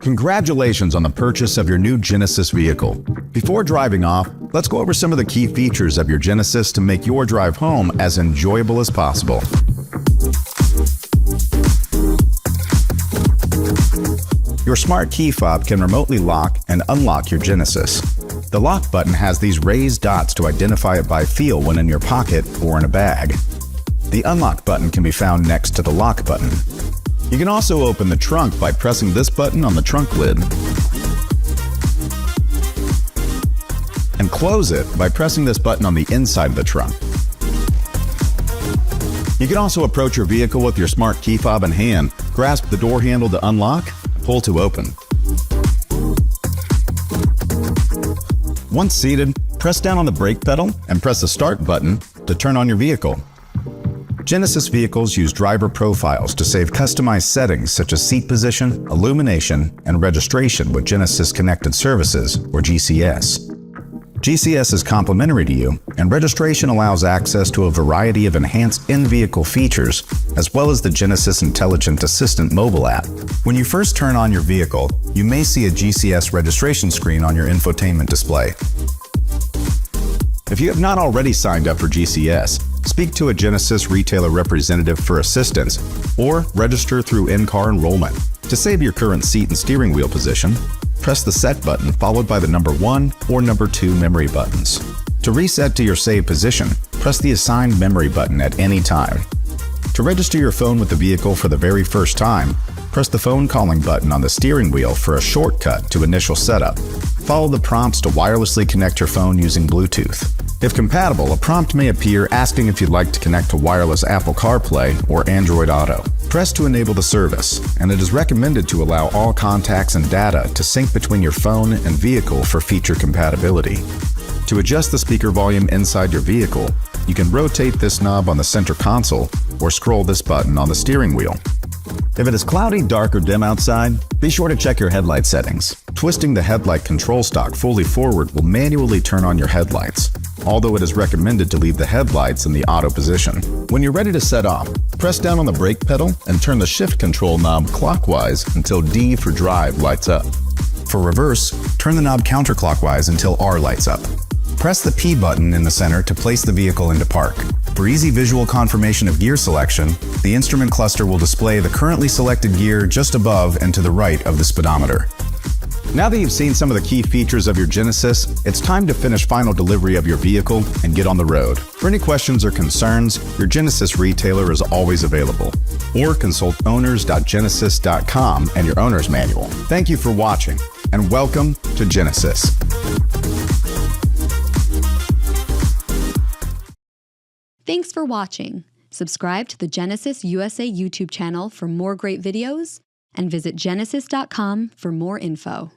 Congratulations on the purchase of your new Genesis vehicle. Before driving off, let's go over some of the key features of your Genesis to make your drive home as enjoyable as possible. Your smart key fob can remotely lock and unlock your Genesis. The lock button has these raised dots to identify it by feel when in your pocket or in a bag. The unlock button can be found next to the lock button. You can also open the trunk by pressing this button on the trunk lid, and close it by pressing this button on the inside of the trunk. You can also approach your vehicle with your smart key fob in hand, grasp the door handle to unlock, pull to open. Once seated, press down on the brake pedal and press the start button to turn on your vehicle. Genesis vehicles use driver profiles to save customized settings such as seat position, illumination, and registration with Genesis Connected Services, or GCS. GCS is complimentary to you, and registration allows access to a variety of enhanced in-vehicle features, as well as the Genesis Intelligent Assistant mobile app. When you first turn on your vehicle, you may see a GCS registration screen on your infotainment display. If you have not already signed up for GCS, speak to a Genesis retailer representative for assistance, or register through in-car enrollment. To save your current seat and steering wheel position, press the Set button followed by the number 1 or number 2 memory buttons. To reset to your saved position, press the Assigned Memory button at any time. To register your phone with the vehicle for the very first time, press the phone calling button on the steering wheel for a shortcut to initial setup. Follow the prompts to wirelessly connect your phone using Bluetooth. If compatible, a prompt may appear asking if you'd like to connect to wireless Apple CarPlay or Android Auto. Press to enable the service, and it is recommended to allow all contacts and data to sync between your phone and vehicle for feature compatibility. To adjust the speaker volume inside your vehicle, you can rotate this knob on the center console or scroll this button on the steering wheel. If it is cloudy, dark, or dim outside, be sure to check your headlight settings. Twisting the headlight control stalk fully forward will manually turn on your headlights, although it is recommended to leave the headlights in the auto position. When you're ready to set off, press down on the brake pedal and turn the shift control knob clockwise until D for drive lights up. For reverse, turn the knob counterclockwise until R lights up. Press the P button in the center to place the vehicle into park. For easy visual confirmation of gear selection, the instrument cluster will display the currently selected gear just above and to the right of the speedometer. Now that you've seen some of the key features of your Genesis, it's time to finish final delivery of your vehicle and get on the road. For any questions or concerns, your Genesis retailer is always available. Or consult owners.genesis.com and your owner's manual. Thank you for watching, and welcome to Genesis. Thanks for watching. Subscribe to the Genesis USA YouTube channel for more great videos, and visit genesis.com for more info.